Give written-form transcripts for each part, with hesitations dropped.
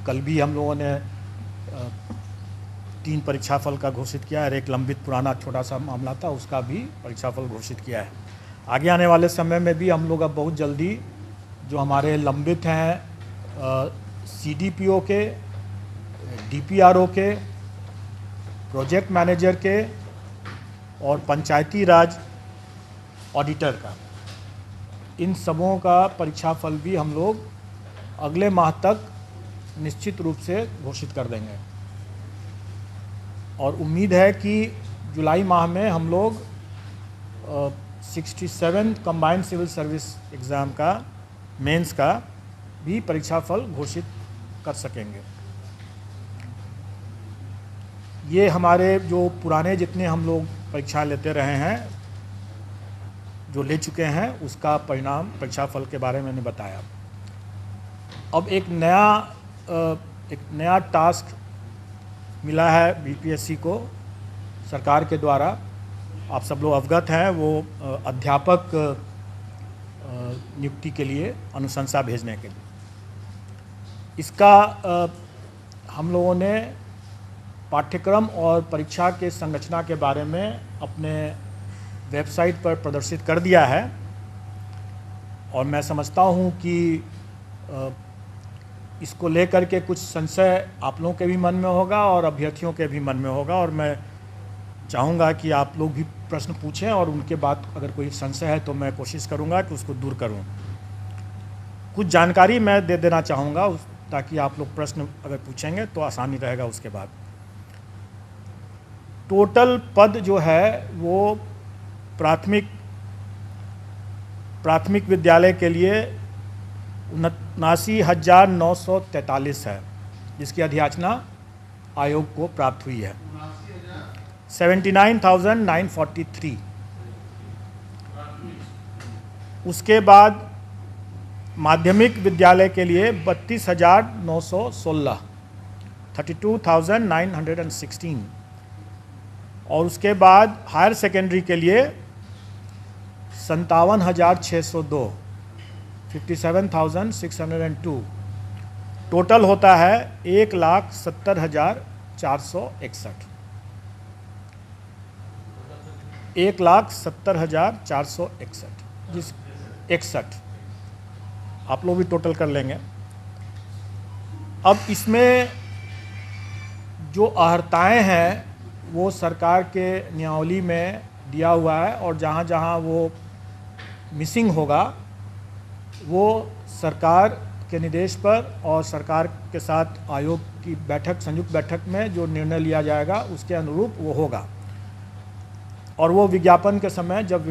कल भी हम लोगों ने 3 परीक्षाफल का घोषित किया है और एक लंबित पुराना छोटा सा मामला था उसका भी परीक्षाफल घोषित किया है। आगे आने वाले समय में भी हम लोग अब बहुत जल्दी जो हमारे लंबित हैं CDPO के, DPRO के, प्रोजेक्ट मैनेजर के और पंचायती राज ऑडिटर का, इन सबों का परीक्षाफल भी हम लोग अगले माह तक निश्चित रूप से घोषित कर देंगे और उम्मीद है कि जुलाई माह में हम लोग 67 कंबाइंड सिविल सर्विस एग्ज़ाम का मेंस का भी परीक्षाफल घोषित कर सकेंगे। ये हमारे जो पुराने जितने हम लोग परीक्षा लेते रहे हैं, जो ले चुके हैं, उसका परिणाम परीक्षाफल के बारे में मैंने बताया। अब एक नया टास्क मिला है BPSC को सरकार के द्वारा। आप सब लोग अवगत हैं, वो अध्यापक नियुक्ति के लिए अनुशंसा भेजने के लिए। इसका हम लोगों ने पाठ्यक्रम और परीक्षा के संरचना के बारे में अपने वेबसाइट पर प्रदर्शित कर दिया है और मैं समझता हूँ कि इसको लेकर के कुछ संशय आप लोगों के भी मन में होगा और अभ्यर्थियों के भी मन में होगा और मैं चाहूँगा कि आप लोग भी प्रश्न पूछें और उनके बाद अगर कोई संशय है तो मैं कोशिश करूँगा कि उसको दूर करूँ। कुछ जानकारी मैं दे देना चाहूँगा ताकि आप लोग प्रश्न अगर पूछेंगे तो आसानी रहेगा। उसके बाद टोटल पद जो है वो प्राथमिक विद्यालय के लिए 79,943 है, जिसकी अधियाचना आयोग को प्राप्त हुई है। 79,943। उसके बाद माध्यमिक विद्यालय के लिए 32,916, 32,916 और उसके बाद हायर सेकेंडरी के लिए 57,602, 57,602। टोटल होता है 1,70,461, 1,70,461 जिस 61 आप लोग भी टोटल कर लेंगे। अब इसमें जो अर्हताएँ हैं वो सरकार के नियमावली में दिया हुआ है और जहाँ जहाँ वो मिसिंग होगा वो सरकार के निर्देश पर और सरकार के साथ आयोग की बैठक, संयुक्त बैठक में जो निर्णय लिया जाएगा उसके अनुरूप वो होगा और वो विज्ञापन के समय जब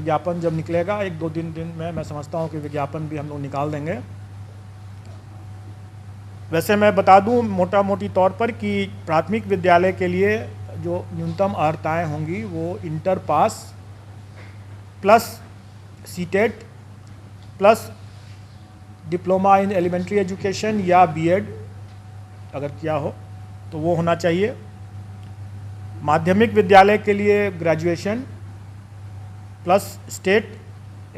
निकलेगा 1-2 दिन में मैं समझता हूँ कि विज्ञापन भी हम लोग निकाल देंगे। वैसे मैं बता दूँ मोटा मोटी तौर पर कि प्राथमिक विद्यालय के लिए जो न्यूनतम अर्हताएँ होंगी वो inter pass plus CTET plus diploma in elementary education या BEd अगर किया हो तो वो होना चाहिए। माध्यमिक विद्यालय के लिए graduation plus state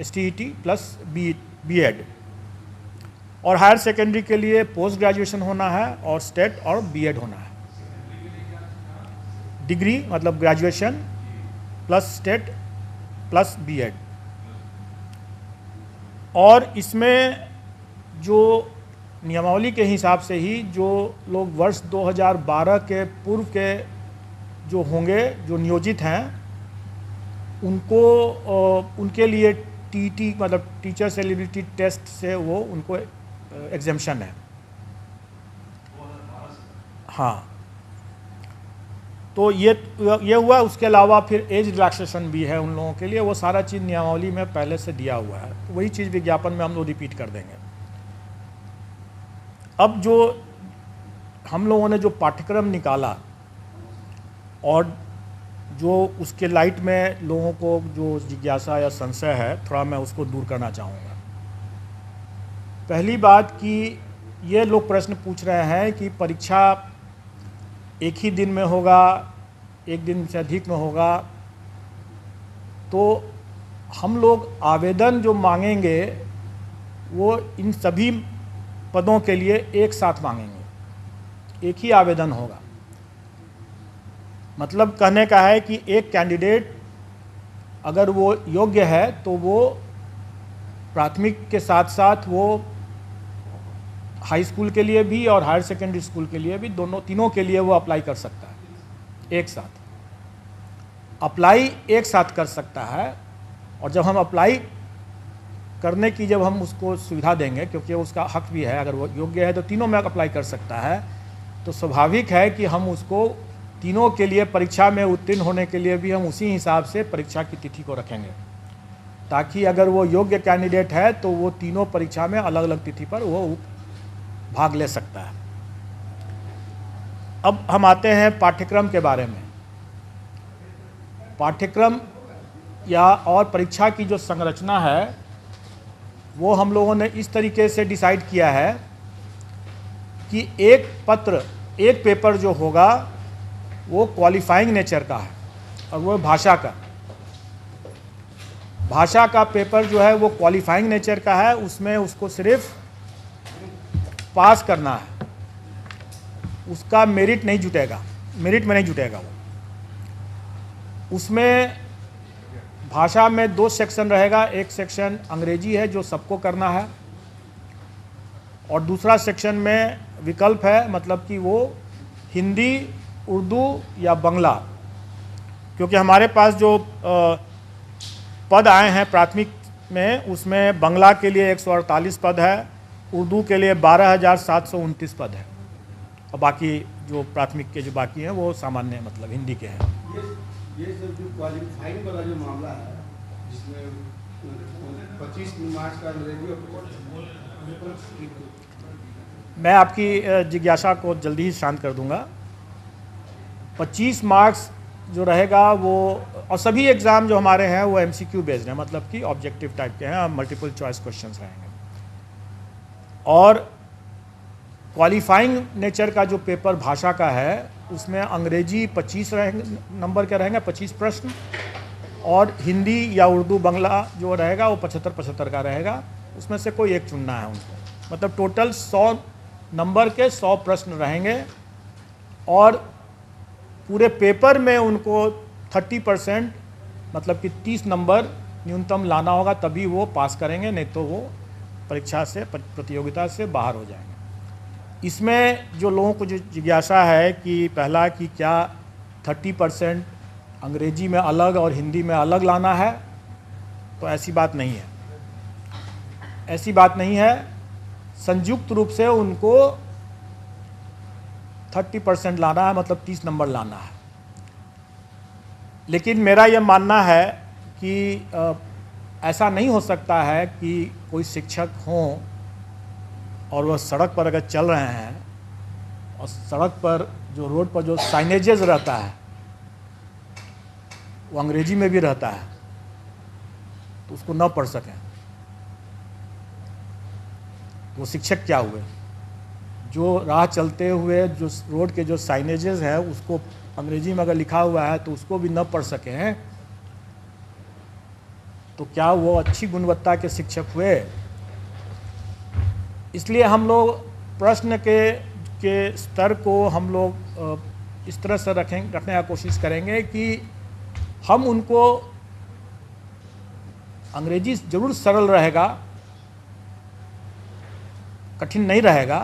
STET plus BEd और हायर सेकेंडरी के लिए पोस्ट ग्रेजुएशन होना है और स्टेट और BEd होना है। डिग्री मतलब graduation plus state plus BEd। और इसमें जो नियमावली के हिसाब से ही जो लोग वर्ष 2012 के पूर्व के जो होंगे, जो नियोजित हैं, उनके लिए TET मतलब टीचर्स एलिजिबिलिटी टेस्ट से वो उनको एग्जेम्पशन है। हाँ, तो ये हुआ। उसके अलावा फिर एज रिलैक्सेशन भी है उन लोगों के लिए, वो सारा चीज़ नियमावली में पहले से दिया हुआ है, तो वही चीज़ विज्ञापन में हम लोग रिपीट कर देंगे। अब जो हम लोगों ने जो पाठ्यक्रम निकाला और जो उसके लाइट में लोगों को जो जिज्ञासा या संशय है, थोड़ा मैं उसको दूर करना चाहूँगा। पहली बात कि ये लोग प्रश्न पूछ रहे हैं कि परीक्षा एक ही दिन में होगा, एक दिन से अधिक में होगा, तो हम लोग आवेदन जो मांगेंगे वो इन सभी पदों के लिए एक साथ मांगेंगे। एक ही आवेदन होगा। मतलब कहने का है कि एक कैंडिडेट अगर वो योग्य है तो वो प्राथमिक के साथ साथ वो हाई स्कूल के लिए भी और हायर सेकेंडरी स्कूल के लिए भी, तीनों के लिए वो अप्लाई कर सकता है। एक साथ अप्लाई एक साथ कर सकता है। और जब हम अप्लाई करने की जब हम उसको सुविधा देंगे, क्योंकि उसका हक भी है, अगर वो योग्य है तो तीनों में अप्लाई कर सकता है, तो स्वाभाविक है कि हम उसको तीनों के लिए परीक्षा में उत्तीर्ण होने के लिए भी हम उसी हिसाब से परीक्षा की तिथि को रखेंगे, ताकि अगर वो योग्य कैंडिडेट है तो वो तीनों परीक्षा में अलग अलग तिथि पर वो भाग ले सकता है। अब हम आते हैं पाठ्यक्रम के बारे में। पाठ्यक्रम या और परीक्षा की जो संरचना है वो हम लोगों ने इस तरीके से डिसाइड किया है कि एक पेपर जो होगा वो क्वालिफाइंग नेचर का है और वो भाषा का पेपर जो है वो क्वालिफाइंग नेचर का है। उसमें उसको सिर्फ पास करना है, उसका मेरिट में नहीं जुटेगा वो। उसमें भाषा में 2 सेक्शन रहेगा। एक सेक्शन अंग्रेजी है जो सबको करना है, और दूसरा सेक्शन में विकल्प है, मतलब कि वो हिंदी, उर्दू या बांग्ला। क्योंकि हमारे पास जो पद आए हैं प्राथमिक में, उसमें बांग्ला के लिए 148 पद है, उर्दू के लिए 12,729 पद है, और बाकी जो प्राथमिक के जो बाकी हैं वो सामान्य मतलब हिंदी के हैं। ये सब जो क्वालिफाइंग वाला जो मामला है, जिसमें 25 मार्च का अंग्रेजी और मैं आपकी जिज्ञासा को जल्दी ही शांत कर दूंगा। 25 मार्क्स जो रहेगा वो, और सभी एग्ज़ाम जो हमारे हैं वो MCQ बेस्ड हैं, मतलब कि ऑब्जेक्टिव टाइप के हैं, मल्टीपल चॉइस क्वेश्चंस रहेंगे। और क्वालिफाइंग नेचर का जो पेपर भाषा का है उसमें अंग्रेजी 25 नंबर के रहेंगे, 25 प्रश्न, और हिंदी या उर्दू बांग्ला जो रहेगा वो 75-75 का रहेगा। उसमें से कोई एक चुनना है उनको। मतलब टोटल 100 नंबर के 100 प्रश्न रहेंगे, और पूरे पेपर में उनको 30% मतलब कि 30 नंबर न्यूनतम लाना होगा, तभी वो पास करेंगे, नहीं तो वो परीक्षा से, प्रतियोगिता से बाहर हो जाएंगे। इसमें जो लोगों को जो जिज्ञासा है कि पहला कि क्या 30% अंग्रेजी में अलग और हिंदी में अलग लाना है, तो ऐसी बात नहीं है। संयुक्त रूप से उनको 30% लाना है, मतलब 30 नंबर लाना है। लेकिन मेरा यह मानना है कि ऐसा नहीं हो सकता है कि कोई शिक्षक हों और वह सड़क पर अगर चल रहे हैं और सड़क पर जो रोड पर जो साइनेजेस रहता है वो अंग्रेजी में भी रहता है, तो उसको न पढ़ सकें, तो वो शिक्षक क्या हुए? जो राह चलते हुए जो रोड के जो साइनेजेस हैं उसको अंग्रेजी में अगर लिखा हुआ है तो उसको भी न पढ़ सकें, तो क्या वो अच्छी गुणवत्ता के शिक्षक हुए? इसलिए हम लोग प्रश्न के स्तर को हम लोग इस तरह से रखने का कोशिश करेंगे कि हम उनको, अंग्रेजी जरूर सरल रहेगा, कठिन नहीं रहेगा।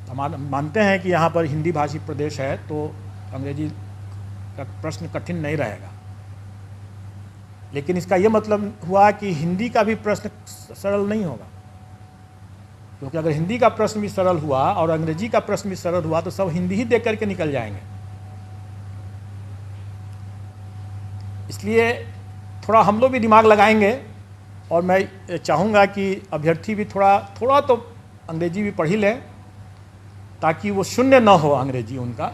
हम मानते हैं कि यहाँ पर हिंदी भाषी प्रदेश है तो अंग्रेजी का प्रश्न कठिन नहीं रहेगा, लेकिन इसका ये मतलब हुआ कि हिंदी का भी प्रश्न सरल नहीं होगा, क्योंकि अगर हिंदी का प्रश्न भी सरल हुआ और अंग्रेजी का प्रश्न भी सरल हुआ तो सब हिंदी ही देख करके निकल जाएंगे। इसलिए थोड़ा हम लोग भी दिमाग लगाएंगे, और मैं चाहूँगा कि अभ्यर्थी भी थोड़ा तो अंग्रेजी भी पढ़ ही लें, ताकि वो शून्य ना हो अंग्रेजी उनका,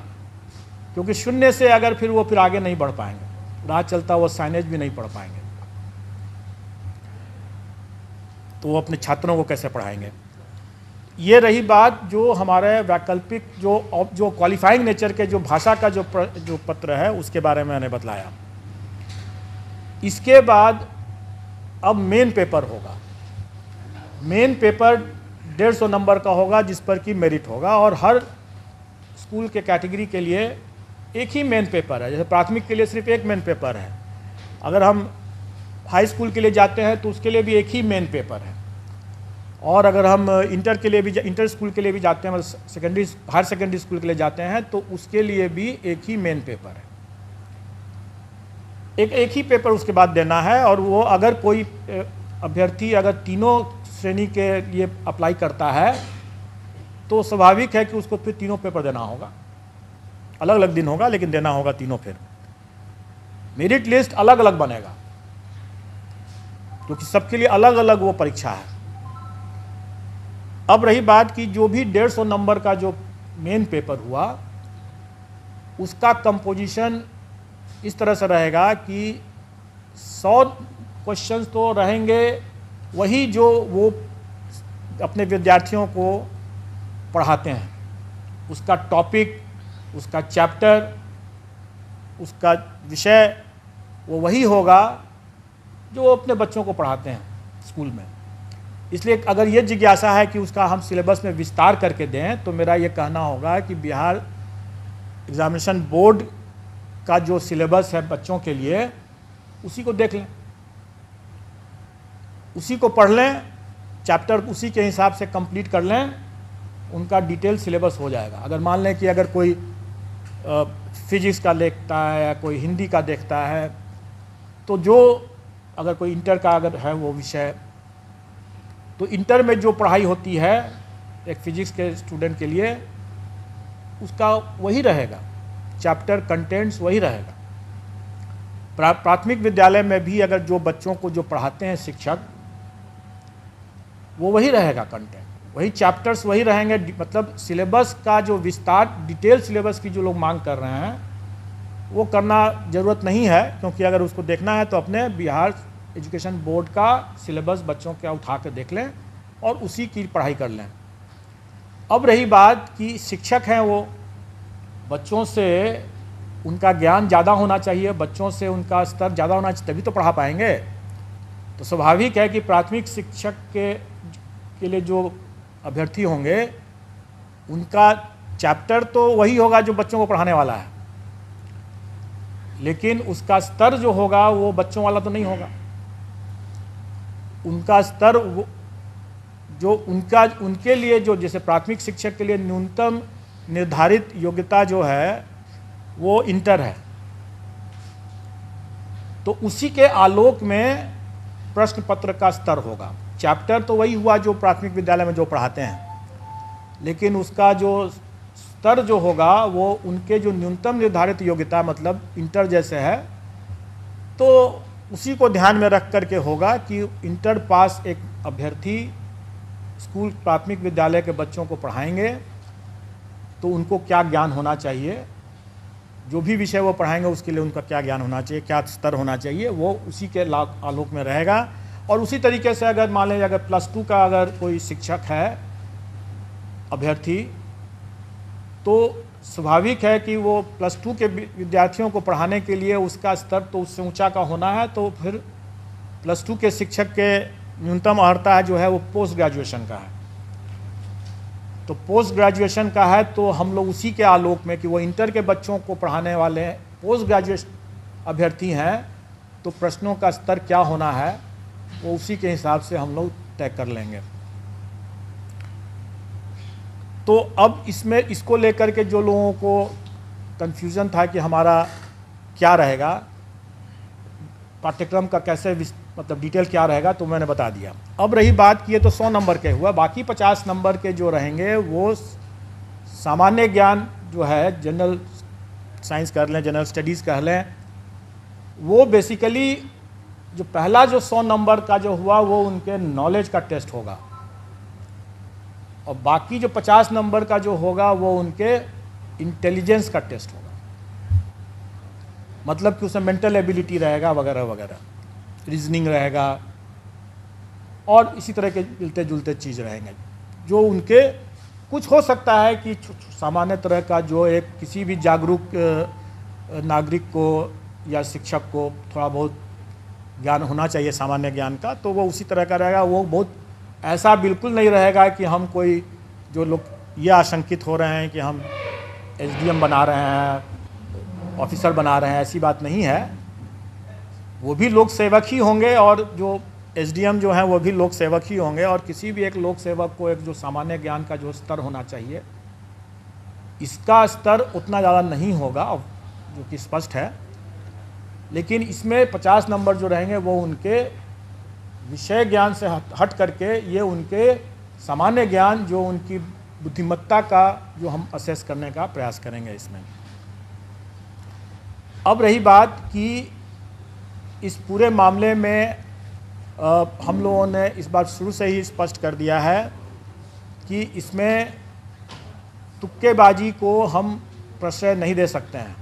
क्योंकि शून्य से अगर फिर वो आगे नहीं बढ़ पाएंगे, राह चलता वो साइनेज भी नहीं पढ़ पाएंगे, तो वो अपने छात्रों को कैसे पढ़ाएंगे। ये रही बात जो हमारे वैकल्पिक जो क्वालिफाइंग नेचर के जो भाषा का जो पत्र है उसके बारे में मैंने बतलाया। इसके बाद अब मेन पेपर होगा। मेन पेपर 150 नंबर का होगा, जिस पर कि मेरिट होगा, और हर स्कूल के कैटेगरी के लिए एक ही मेन पेपर है। जैसे प्राथमिक के लिए सिर्फ एक मेन पेपर है, अगर हम हाई स्कूल के लिए जाते हैं तो उसके लिए भी एक ही मेन पेपर है, और अगर हम इंटर के लिए भी इंटर स्कूल के लिए भी जाते हैं, मतलब हायर सेकेंडरी स्कूल के लिए जाते हैं तो उसके लिए भी एक ही मेन पेपर है। एक ही पेपर उसके बाद देना है, और वो अगर कोई अभ्यर्थी अगर तीनों श्रेणी के लिए अप्लाई करता है तो स्वाभाविक है कि उसको फिर तीनों पेपर देना होगा। अलग अलग दिन होगा लेकिन देना होगा तीनों। फिर मेरिट लिस्ट अलग अलग बनेगा क्योंकि सबके लिए अलग अलग वो परीक्षा है। अब रही बात कि जो भी 150 नंबर का जो मेन पेपर हुआ उसका कंपोजिशन इस तरह से रहेगा कि 100 क्वेश्चंस तो रहेंगे वही जो वो अपने विद्यार्थियों को पढ़ाते हैं, उसका टॉपिक, उसका चैप्टर, उसका विषय वो वही होगा जो वो अपने बच्चों को पढ़ाते हैं स्कूल में। इसलिए अगर ये जिज्ञासा है कि उसका हम सिलेबस में विस्तार करके दें तो मेरा ये कहना होगा कि बिहार एग्जामिनेशन बोर्ड का जो सिलेबस है बच्चों के लिए उसी को देख लें, उसी को पढ़ लें, चैप्टर उसी के हिसाब से कंप्लीट कर लें, उनका डिटेल सिलेबस हो जाएगा। अगर मान लें कि अगर कोई फिजिक्स का देखता है या कोई हिंदी का देखता है तो जो अगर कोई इंटर का अगर है वो विषय, तो इंटर में जो पढ़ाई होती है एक फिजिक्स के स्टूडेंट के लिए उसका वही रहेगा, चैप्टर कंटेंट्स वही रहेगा। प्राथमिक विद्यालय में भी अगर जो बच्चों को जो पढ़ाते हैं शिक्षक वो वही रहेगा, कंटेंट वही, चैप्टर्स वही रहेंगे। मतलब सिलेबस का जो विस्तार, डिटेल सिलेबस की जो लोग मांग कर रहे हैं वो करना ज़रूरत नहीं है, क्योंकि अगर उसको देखना है तो अपने बिहार एजुकेशन बोर्ड का सिलेबस बच्चों का उठा कर देख लें और उसी की पढ़ाई कर लें। अब रही बात कि शिक्षक हैं वो बच्चों से उनका ज्ञान ज़्यादा होना चाहिए, बच्चों से उनका स्तर ज़्यादा होना चाहिए, तभी तो पढ़ा पाएंगे। तो स्वाभाविक है कि प्राथमिक शिक्षक के लिए जो अभ्यर्थी होंगे उनका चैप्टर तो वही होगा जो बच्चों को पढ़ाने वाला है, लेकिन उसका स्तर जो होगा वो बच्चों वाला तो नहीं होगा। उनका स्तर जो उनके लिए जो जैसे प्राथमिक शिक्षक के लिए न्यूनतम निर्धारित योग्यता जो है वो इंटर है, तो उसी के आलोक में प्रश्न पत्र का स्तर होगा। चैप्टर तो वही हुआ जो प्राथमिक विद्यालय में जो पढ़ाते हैं, लेकिन उसका जो स्तर जो होगा वो उनके जो न्यूनतम निर्धारित योग्यता मतलब इंटर जैसे है, तो उसी को ध्यान में रख करके होगा कि इंटर पास एक अभ्यर्थी स्कूल प्राथमिक विद्यालय के बच्चों को पढ़ाएंगे तो उनको क्या ज्ञान होना चाहिए, जो भी विषय वो पढ़ाएंगे उसके लिए उनका क्या ज्ञान होना चाहिए, क्या स्तर होना चाहिए, वो उसी के आलोक में रहेगा। और उसी तरीके से अगर मान लें अगर +2 का अगर कोई शिक्षक है अभ्यर्थी, तो स्वाभाविक है कि वो +2 के विद्यार्थियों को पढ़ाने के लिए उसका स्तर तो उससे ऊंचा का होना है, तो फिर +2 के शिक्षक के न्यूनतम अर्हता जो है वो पोस्ट ग्रेजुएशन का है। तो पोस्ट ग्रेजुएशन का है तो हम लोग उसी के आलोक में कि वो इंटर के बच्चों को पढ़ाने वाले पोस्ट ग्रेजुएट अभ्यर्थी हैं, तो प्रश्नों का स्तर क्या होना है वो उसी के हिसाब से हम लोग तय कर लेंगे। तो अब इसमें इसको लेकर के जो लोगों को कन्फ्यूज़न था कि हमारा क्या रहेगा, पाठ्यक्रम का कैसे मतलब डिटेल क्या रहेगा, तो मैंने बता दिया। अब रही बात कि ये तो 100 नंबर के हुआ, बाकी 50 नंबर के जो रहेंगे वो सामान्य ज्ञान जो है, जनरल साइंस कर लें, जनरल स्टडीज़ कह लें, वो बेसिकली जो पहला जो 100 नंबर का जो हुआ वो उनके नॉलेज का टेस्ट होगा, और बाकी जो 50 नंबर का जो होगा वो उनके इंटेलिजेंस का टेस्ट होगा। मतलब कि उसमें मेंटल एबिलिटी रहेगा वगैरह वगैरह, रीजनिंग रहेगा और इसी तरह के मिलते जुलते चीज़ रहेंगे, जो उनके कुछ हो सकता है कि सामान्य तरह का जो एक किसी भी जागरूक नागरिक को या शिक्षक को थोड़ा बहुत ज्ञान होना चाहिए सामान्य ज्ञान का, तो वो उसी तरह का रहेगा। वो बहुत ऐसा बिल्कुल नहीं रहेगा कि हम कोई जो लोग ये आशंकित हो रहे हैं कि हम एसडीएम बना रहे हैं, ऑफिसर बना रहे हैं, ऐसी बात नहीं है। वो भी लोक सेवक ही होंगे और जो एसडीएम जो हैं वो भी लोक सेवक ही होंगे। और किसी भी एक लोक सेवक को एक जो सामान्य ज्ञान का जो स्तर होना चाहिए, इसका स्तर उतना ज़्यादा नहीं होगा, जो कि स्पष्ट है। लेकिन इसमें 50 नंबर जो रहेंगे वो उनके विषय ज्ञान से हट करके ये उनके सामान्य ज्ञान, जो उनकी बुद्धिमत्ता का जो हम असेस करने का प्रयास करेंगे इसमें। अब रही बात कि इस पूरे मामले में हम लोगों ने इस बात शुरू से ही स्पष्ट कर दिया है कि इसमें तुक्केबाजी को हम प्रश्रय नहीं दे सकते हैं।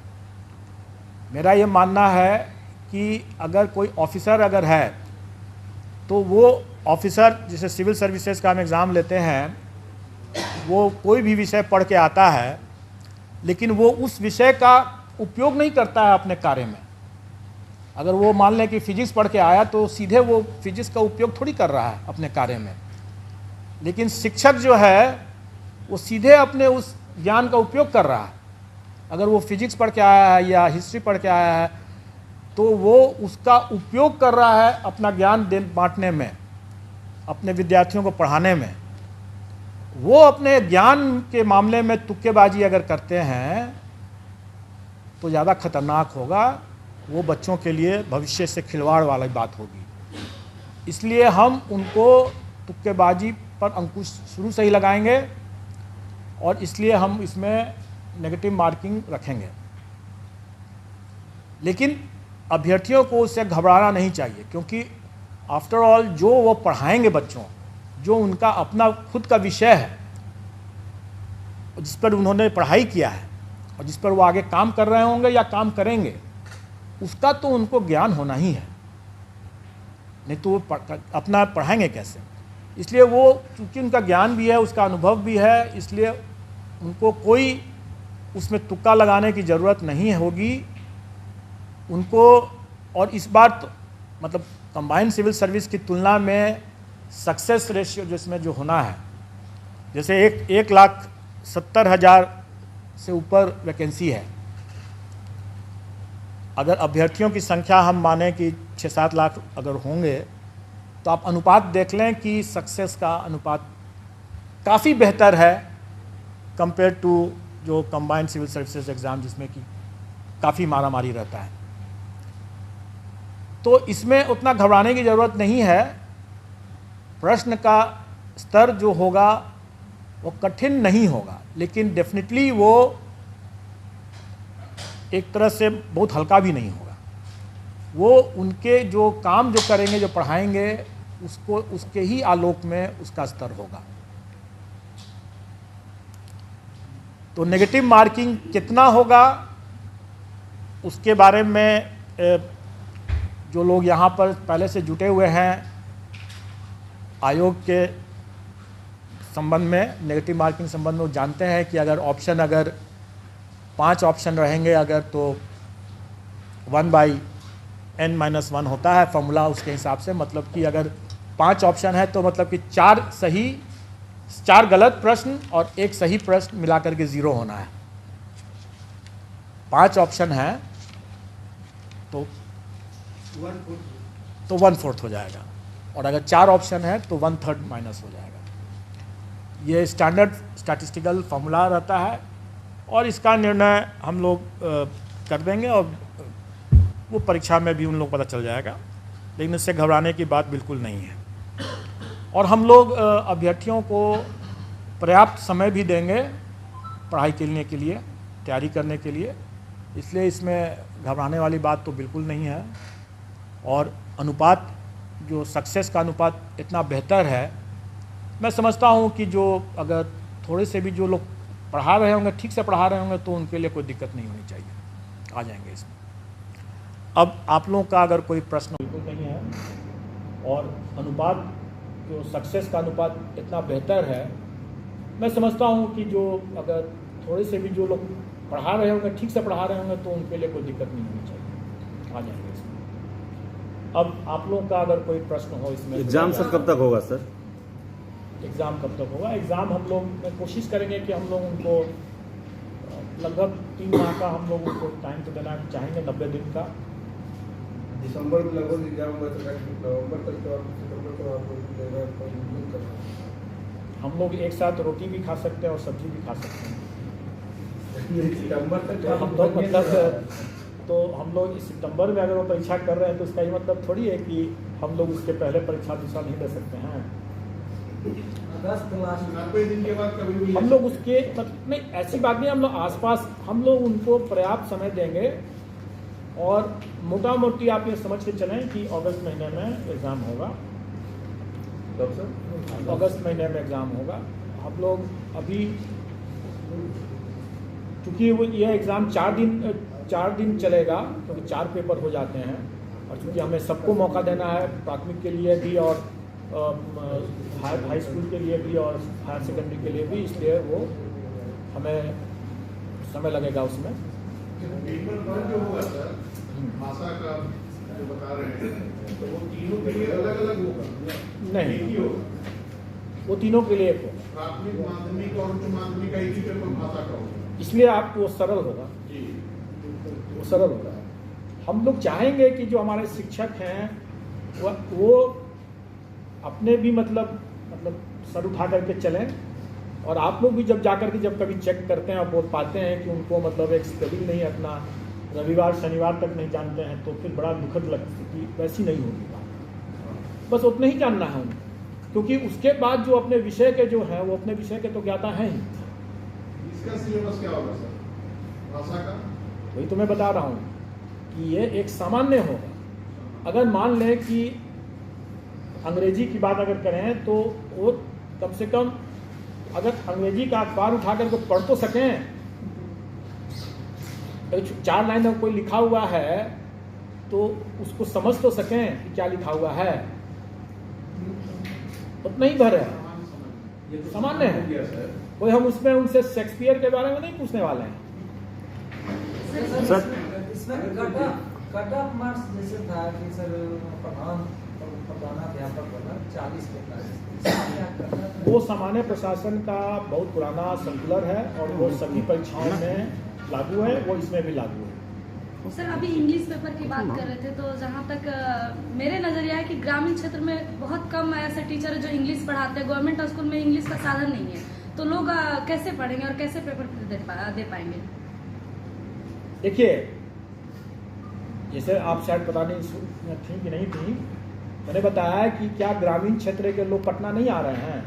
मेरा ये मानना है कि अगर कोई ऑफिसर अगर है तो वो ऑफिसर, जिसे सिविल सर्विसेज का हम एग्ज़ाम लेते हैं, वो कोई भी विषय पढ़ के आता है लेकिन वो उस विषय का उपयोग नहीं करता है अपने कार्य में। अगर वो मान लें कि फिजिक्स पढ़ के आया तो सीधे वो फिजिक्स का उपयोग थोड़ी कर रहा है अपने कार्य में। लेकिन शिक्षक जो है वो सीधे अपने उस ज्ञान का उपयोग कर रहा है। अगर वो फिजिक्स पढ़ के आया है या हिस्ट्री पढ़ के आया है तो वो उसका उपयोग कर रहा है अपना ज्ञान बांटने में, अपने विद्यार्थियों को पढ़ाने में। वो अपने ज्ञान के मामले में तुक्केबाजी अगर करते हैं तो ज़्यादा खतरनाक होगा। वो बच्चों के लिए भविष्य से खिलवाड़ वाली बात होगी। इसलिए हम उनको तुक्केबाजी पर अंकुश शुरू से ही लगाएंगे और इसलिए हम इसमें नेगेटिव मार्किंग रखेंगे। लेकिन अभ्यर्थियों को उससे घबराना नहीं चाहिए, क्योंकि आफ्टर ऑल जो वो पढ़ाएंगे बच्चों, जो उनका अपना खुद का विषय है, जिस पर उन्होंने पढ़ाई किया है और जिस पर वो आगे काम कर रहे होंगे या काम करेंगे, उसका तो उनको ज्ञान होना ही है, नहीं तो वो अपना पढ़ाएंगे कैसे। इसलिए वो चूँकि उनका ज्ञान भी है, उसका अनुभव भी है, इसलिए उनको कोई उसमें तुक्का लगाने की ज़रूरत नहीं होगी उनको। और इस बार तो मतलब कंबाइंड सिविल सर्विस की तुलना में सक्सेस रेशियो जिसमें जो होना है, जैसे 1,70,000 से ऊपर वैकेंसी है। अगर अभ्यर्थियों की संख्या हम माने कि 6-7 लाख अगर होंगे तो आप अनुपात देख लें कि सक्सेस का अनुपात काफ़ी बेहतर है कंपेयर टू जो कंबाइंड सिविल सर्विसेज एग्ज़ाम, जिसमें कि काफ़ी मारामारी रहता है। तो इसमें उतना घबराने की ज़रूरत नहीं है। प्रश्न का स्तर जो होगा वो कठिन नहीं होगा, लेकिन डेफिनेटली वो एक तरह से बहुत हल्का भी नहीं होगा। वो उनके जो काम जो करेंगे, जो पढ़ाएंगे, उसको उसके ही आलोक में उसका स्तर होगा। तो नेगेटिव मार्किंग कितना होगा उसके बारे में जो लोग यहाँ पर पहले से जुटे हुए हैं आयोग के संबंध में, नेगेटिव मार्किंग संबंध में, वो जानते हैं कि अगर 5 ऑप्शन रहेंगे अगर, तो 1/n-1 होता है फॉर्मूला उसके हिसाब से। मतलब कि अगर 5 ऑप्शन है तो मतलब कि 4 गलत प्रश्न और 1 सही प्रश्न मिलाकर के 0 होना है। 5 ऑप्शन है तो 1/4 हो जाएगा, और अगर 4 ऑप्शन है तो 1/3 माइनस हो जाएगा। ये स्टैंडर्ड स्टैटिस्टिकल फार्मूला रहता है और इसका निर्णय हम लोग कर देंगे और वो परीक्षा में भी उन लोग पता चल जाएगा। लेकिन इससे घबराने की बात बिल्कुल नहीं है। और हम लोग अभ्यर्थियों को पर्याप्त समय भी देंगे पढ़ाई करने के लिए, तैयारी करने के लिए, इसलिए इसमें घबराने वाली बात तो बिल्कुल नहीं है। और अनुपात, जो सक्सेस का अनुपात इतना बेहतर है, मैं समझता हूँ कि जो अगर थोड़े से भी जो लोग पढ़ा रहे होंगे, ठीक से पढ़ा रहे होंगे, तो उनके लिए कोई दिक्कत नहीं होनी चाहिए, आ जाएंगे इसमें। अब आप लोगों का अगर कोई प्रश्न बिल्कुल नहीं है, और अनुपात जो सक्सेस का अनुपात इतना बेहतर है, मैं समझता हूँ कि जो अगर थोड़े से भी जो लोग पढ़ा रहे होंगे, ठीक से पढ़ा रहे होंगे, तो उनके लिए कोई दिक्कत नहीं होनी चाहिए, आ जाएंगे इसमें। अब आप लोगों का अगर कोई प्रश्न हो इसमें। एग्जाम सर कब तक होगा सर? एग्ज़ाम कब तक होगा? एग्ज़ाम हम लोग कोशिश करेंगे कि हम लोग उनको लगभग 3 माह का हम लोग उनको टाइम तो देना चाहेंगे, 90 दिन का। दिसंबर में लगभग एग्जाम हुआ था, नवंबर तक तो आप सितंबर तक आपको हम लोग एक साथ रोटी भी खा सकते हैं और सब्जी भी खा सकते हैं। सितंबर तक तो हम लोग मतलब तो हम लोग इस सितंबर में अगर वो परीक्षा कर रहे हैं तो इसका ये मतलब थोड़ी है कि हम लोग उसके पहले परीक्षा दूसरा नहीं दे सकते हैं। 90 दिन के बाद कभी भी हम लोग उसके नहीं, ऐसी बात नहीं, हम लोग आसपास हम लोग उनको पर्याप्त समय देंगे और मोटा मोटी आप ये समझ के चलें कि अगस्त महीने में एग्ज़ाम होगा। कब सर? अगस्त महीने में एग्ज़ाम होगा। हम लोग अभी चूँकि वो ये एग्ज़ाम 4 दिन चलेगा क्योंकि 4 पेपर हो जाते हैं और चूँकि हमें सबको मौका देना है, प्राथमिक के लिए भी और हाई स्कूल के लिए भी और हायर सेकेंडरी के लिए भी, इसलिए वो हमें समय लगेगा उसमें। पेपर 1 जो होगा सर, भाषा का जो बता रहे हैं, तो वो तीनों के लिए अलग अलग होगा? नहीं, एक ही होगा? वो तीनों के लिए एक होगा। प्राथमिक, माध्यमिक और उच्च माध्यमिक का एक ही पेपर भाषा का होगा, इसलिए आप वो सरल होगा, वो सरल होगा। हम लोग चाहेंगे कि जो हमारे शिक्षक हैं वो अपने भी मतलब सर उठा करके चलें और आप लोग भी जब जाकर के जब कभी चेक करते हैं और बोल पाते हैं कि उनको मतलब एक स्केड्यूल नहीं है अपना, रविवार शनिवार तक नहीं जानते हैं, तो फिर बड़ा दुखद लगती कि वैसी नहीं होगी बात। बस उतना ही जानना है उनको, क्योंकि उसके बाद जो अपने विषय के जो हैं वो अपने विषय के तो ज्ञाता हैं ही। इसका सिलेबस क्या होगा सर भाषा का? वही तो मैं बता रहा हूँ कि ये एक सामान्य होगा। अगर मान लें कि अंग्रेजी की बात अगर करें तो वो कम से कम अगर अंग्रेजी का अखबार उठा कर पढ़ तो सकें, 4 लाइन में कोई लिखा हुआ है तो उसको समझ तो सकें कि क्या लिखा हुआ है, उतना ही भर है, सामान्य है। कोई हम उसमें उनसे शेक्सपियर के बारे में नहीं पूछने वाले हैं। इसमें कट ऑफ मार्क्स जैसे था कि सर प्रधानाध्यापक वाला 40 वो सामान्य प्रशासन का बहुत पुराना सर्कुलर है और वो सभी परीक्षाओं में लागू है, वो इसमें भी लागू है। सर अभी इंग्लिश पेपर की बात कर रहे थे, तो जहाँ तक मेरे नज़रिया है कि ग्रामीण क्षेत्र में बहुत कम ऐसे टीचर है जो इंग्लिश पढ़ाते हैं। गवर्नमेंट स्कूल में इंग्लिश का साधन नहीं है, तो लोग कैसे पढ़ेंगे और कैसे पेपर दे पाएंगे? देखिए, जैसे आप शायद पता नहीं थी कि नहीं थी, मैंने बताया कि क्या ग्रामीण क्षेत्र के लोग पटना नहीं आ रहे हैं?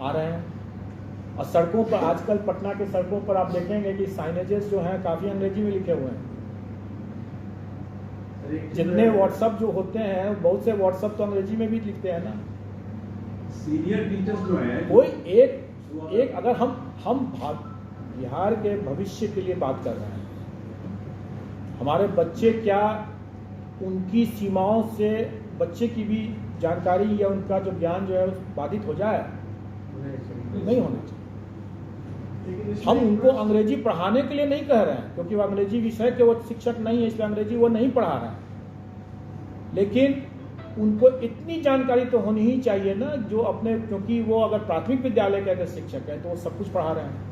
आ रहे हैं। और सड़कों पर आजकल पटना के सड़कों पर आप देखेंगे कि साइनेजेस जो हैं काफ़ी अंग्रेजी में लिखे हुए हैं। जितने व्हाट्सअप जो होते हैं, बहुत से व्हाट्सअप तो अंग्रेजी में भी लिखते हैं ना। सीनियर टीचर्स जो हैं, कोई एक अगर हम बिहार के भविष्य के लिए बात कर रहे हैं, हमारे बच्चे क्या उनकी सीमाओं से बच्चे की भी जानकारी या उनका जो ज्ञान जो है बाधित हो जाए? नहीं होना चाहिए। हम उनको अंग्रेजी पढ़ाने के लिए नहीं कह रहे हैं, क्योंकि वो अंग्रेजी विषय के वो शिक्षक नहीं है, इसलिए अंग्रेजी वो नहीं पढ़ा रहे हैं। लेकिन उनको इतनी जानकारी तो होनी ही चाहिए ना, जो अपने, क्योंकि वो अगर प्राथमिक विद्यालय के अगर शिक्षक है तो वो सब कुछ पढ़ा रहे हैं।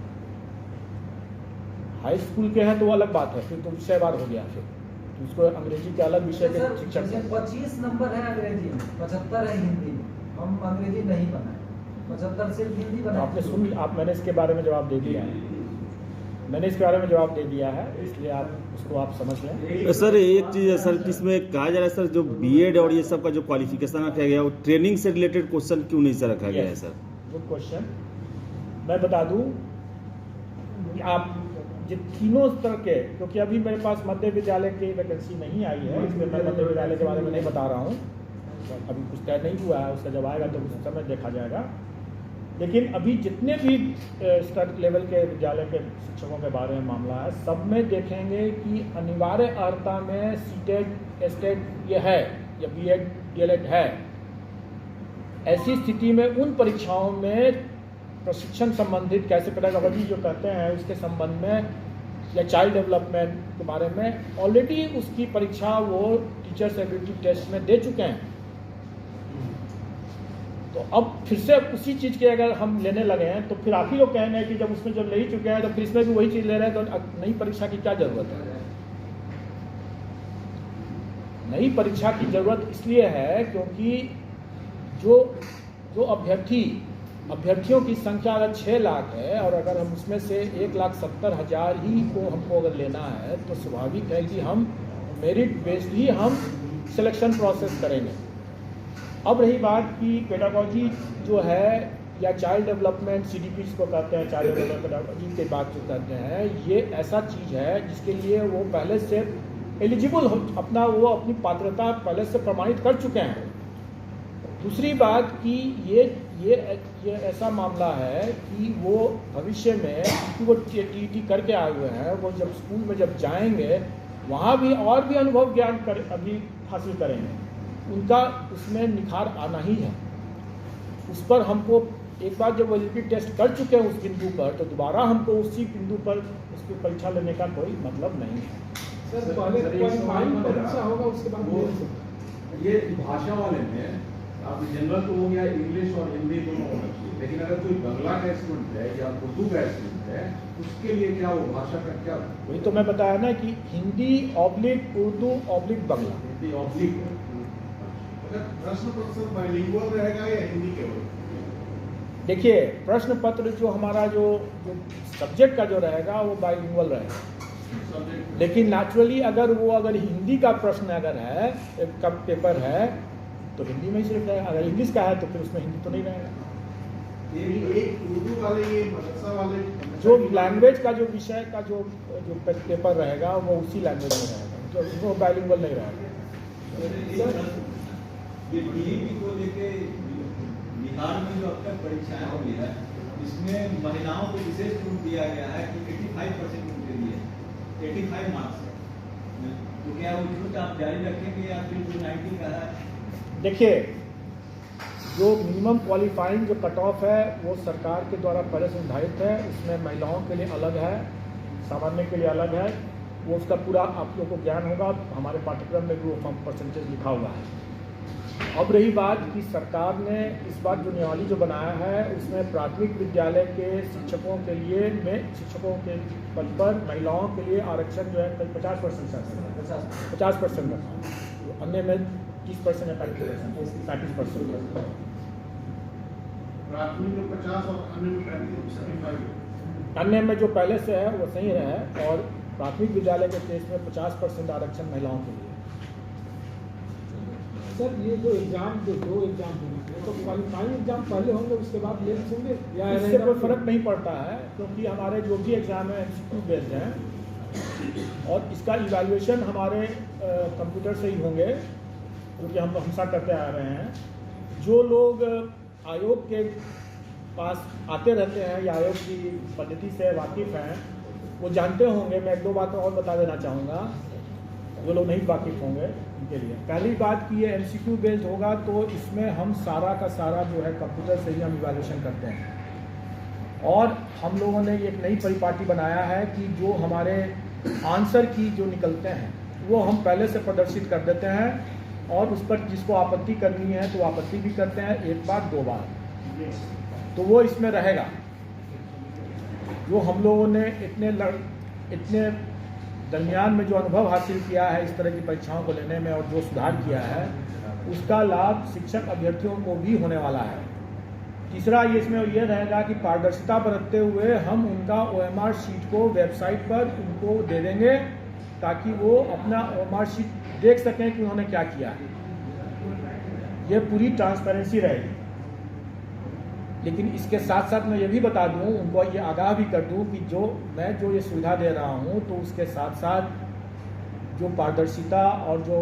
हाई स्कूल के हैं तो वो अलग बात है, फिर तो विषयवार हो गया, फिर तो उसको अंग्रेजी के अलग विषय के शिक्षक हैं। 25 नंबर है अंग्रेजी में, 75 है हिंदी में। हम अंग्रेजी नहीं बनाए, 75 सिर्फ हिंदी बनाए। आपने सुन, मैंने इसके बारे में जवाब दे दिया है, मैंने इसके बारे में जवाब दे दिया है, इसलिए आप उसको आप समझ लें। सर एक चीज़ है सर, इसमें कहा जा रहा है सर, जो बीएड और ये सब का जो क्वालिफिकेशन रखा गया, वो ट्रेनिंग से रिलेटेड क्वेश्चन क्यों नहीं सर रखा गया है सर? Good question. मैं बता दूं कि आप तीनों स्तर के, क्योंकि अभी मेरे पास मध्य विद्यालय की वैकेंसी नहीं आई है, इसलिए मैं मध्य विद्यालय के बारे में नहीं बता रहा हूँ, अभी कुछ तय नहीं हुआ है, उसका जब आएगा तो उस समय देखा जाएगा। लेकिन अभी जितने भी स्तर लेवल के विद्यालय के शिक्षकों के बारे में मामला है, सब में देखेंगे कि अनिवार्य अर्हता में सीटेट एस्टेट ये है या बीएड डीएलएड है। ऐसी स्थिति में उन परीक्षाओं में प्रशिक्षण संबंधित कैसे पेडागोजी जो कहते हैं उसके संबंध में या चाइल्ड डेवलपमेंट के बारे में ऑलरेडी उसकी परीक्षा वो टीचर्स एबिलिटी टेस्ट में दे चुके हैं। तो अब फिर से उसी चीज़ के अगर हम लेने लगे हैं तो फिर आप ही लोग कहेंगे कि जब उसमें जब ले ही चुके हैं तो फिर इसमें भी वही चीज़ ले रहे हैं, तो नई परीक्षा की क्या ज़रूरत है? नई परीक्षा की ज़रूरत इसलिए है क्योंकि जो अभ्यर्थियों की संख्या अगर 6 लाख है और अगर हम उसमें से 1,70,000 ही को हमको अगर लेना है तो स्वाभाविक है कि हम मेरिट बेस्ड ही हम सिलेक्शन प्रोसेस करेंगे। अब रही बात कि पेडागॉजी जो है या चाइल्ड डेवलपमेंट CDP को कहते हैं, चाइल्ड डेवलपमेंट पेडागॉजी की बात जो करते हैं, ये ऐसा चीज़ है जिसके लिए वो पहले से एलिजिबल हो, अपनी पात्रता पहले से प्रमाणित कर चुके हैं। दूसरी बात कि ये ऐसा मामला है कि वो भविष्य में कि वो TET करके आए हुए हैं, वो जब स्कूल में जब जाएंगे वहाँ भी और भी अनुभव ज्ञान अभी हासिल करेंगे, उनका उसमें निखार आना ही है। उस पर हमको एक बार जब एलिजिबिलिटी टेस्ट कर चुके हैं उस बिंदु पर, तो दोबारा हमको उसी बिंदु पर उसकी परीक्षा लेने का कोई मतलब नहीं है। सर पहले क्वालिफाइंग परीक्षा होगा, उसके बाद ये भाषा वाले में आप जनरल तो हो गया, इंग्लिश और हिंदी दोनों होना चाहिए, लेकिन अगर कोई बंगला का स्टूडेंट है या उर्दू का स्टूडेंट है उसके लिए क्या वो भाषा का क्या? वही तो मैं बताया ना कि हिंदी ऑब्लिक उर्दू ऑब्लिक बंगला। हिंदी ऑब्लिक प्रश्न पत्र बाइलिंगुअल रहेगा या हिंदी केवल? देखिए, प्रश्न पत्र जो हमारा जो सब्जेक्ट का जो रहेगा वो बाइलिंगुअल रहेगा, लेकिन नेचुरली अगर हिंदी का प्रश्न अगर है, एक कब पेपर है तो हिंदी में ही सिर्फ रहेगा। अगर इंग्लिश का है तो फिर उसमें हिंदी तो नहीं रहेगा। एक उर्दू वाले, ये मदरसा वाले, जो लैंग्वेज का जो विषय का जो पेपर रहेगा वो उसी लैंग्वेज में रहेगा, तो वो बाइलिंगुअल नहीं रहेगा। ये DAP को लेके बिहार में जो अब तक परीक्षाएं हुई है, इसमें महिलाओं को विशेष छूट दिया गया है कि 85% उनके लिए 85 मार्क्स है, तो क्या वो छूट आप जारी रखेंगे या फिर जो 90 का है? देखिए, जो मिनिमम क्वालिफाइंग जो कट ऑफ है वो सरकार के द्वारा पहले से निर्धारित है, उसमें महिलाओं के लिए अलग है, सामान्य के लिए अलग है, वो उसका पूरा आप लोगों को ज्ञान होगा, हमारे पाठ्यक्रम में भी वो परसेंटेज लिखा हुआ है। अब रही बात कि सरकार ने इस बार जो नियमावली जो बनाया है उसमें प्राथमिक विद्यालय के शिक्षकों के लिए शिक्षकों के पद पर महिलाओं के लिए आरक्षण जो है 50% है, 50% है, अन्य में 30% या 35%। प्राथमिक में 50 और अन्य में 35। अन्य में जो पहले से है वो सही है, और प्राथमिक विद्यालय के केस में 50% आरक्षण महिलाओं के लिए। सर ये जो एग्जाम दो एग्जाम होंगे तो क्वालिफाइंग एग्जाम पहले होंगे उसके बाद मेंस होंगे या इससे कोई फर्क नहीं पड़ता है, क्योंकि हमारे जो भी एग्जाम है MCQ बेस्ड हैं और इसका इवैल्यूएशन हमारे कंप्यूटर से ही होंगे, क्योंकि हम हमेशा करते आ रहे हैं। जो लोग आयोग के पास आते रहते हैं या आयोग की पद्धति से वाकिफ़ हैं वो जानते होंगे। मैं एक दो बातें और बता देना चाहूँगा जो लोग नहीं वाकिफ़ होंगे उनके लिए। पहली बात कि ये MCQ बेस्ड होगा तो इसमें हम सारा का सारा जो है कंप्यूटर से ही हम इवैल्यूएशन करते हैं, और हम लोगों ने एक नई परिपाटी बनाया है कि जो हमारे आंसर की जो निकलते हैं वो हम पहले से प्रदर्शित कर देते हैं, और उस पर जिसको आपत्ति करनी है तो आपत्ति भी करते हैं, एक बार 2 बार, तो वो इसमें रहेगा। जो हम लोगों ने इतने दरमियान में जो अनुभव हासिल किया है इस तरह की परीक्षाओं को लेने में और जो सुधार किया है उसका लाभ शिक्षक अभ्यर्थियों को भी होने वाला है। तीसरा ये इसमें ये रहेगा कि पारदर्शिता बरतते हुए हम उनका OMR शीट को वेबसाइट पर उनको दे देंगे ताकि वो अपना OMR शीट देख सकें कि उन्होंने क्या किया है। ये पूरी ट्रांसपेरेंसी रहेगी। लेकिन इसके साथ साथ मैं ये भी बता दूं, उनको ये आगाह भी कर दूं कि जो ये सुविधा दे रहा हूं तो उसके साथ साथ जो पारदर्शिता और जो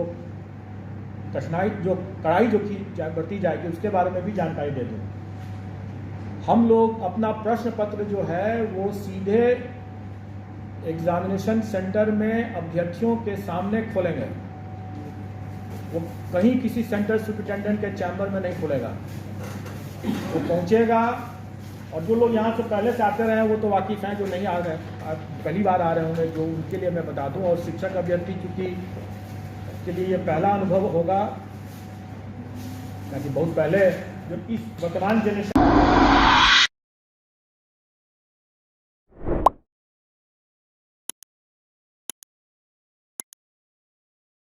कठिनाई जो कड़ाई जो की बढ़ती जाएगी उसके बारे में भी जानकारी दे दूं। हम लोग अपना प्रश्न पत्र जो है वो सीधे एग्जामिनेशन सेंटर में अभ्यर्थियों के सामने खोलेंगे, वो कहीं किसी सेंटर सुपरिटेंडेंट के चैम्बर में नहीं खोलेगा। वो पहुंचेगा, और जो लोग यहाँ से पहले से आते रहे वो तो वाकिफ़ हैं, जो नहीं आ रहे पहली बार आ रहे होंगे जो उनके लिए मैं बता दूं। और शिक्षक अभ्यर्थी चूँकि के लिए ये पहला अनुभव होगा, ताकि बहुत पहले जो इस वर्तमान जनरेशन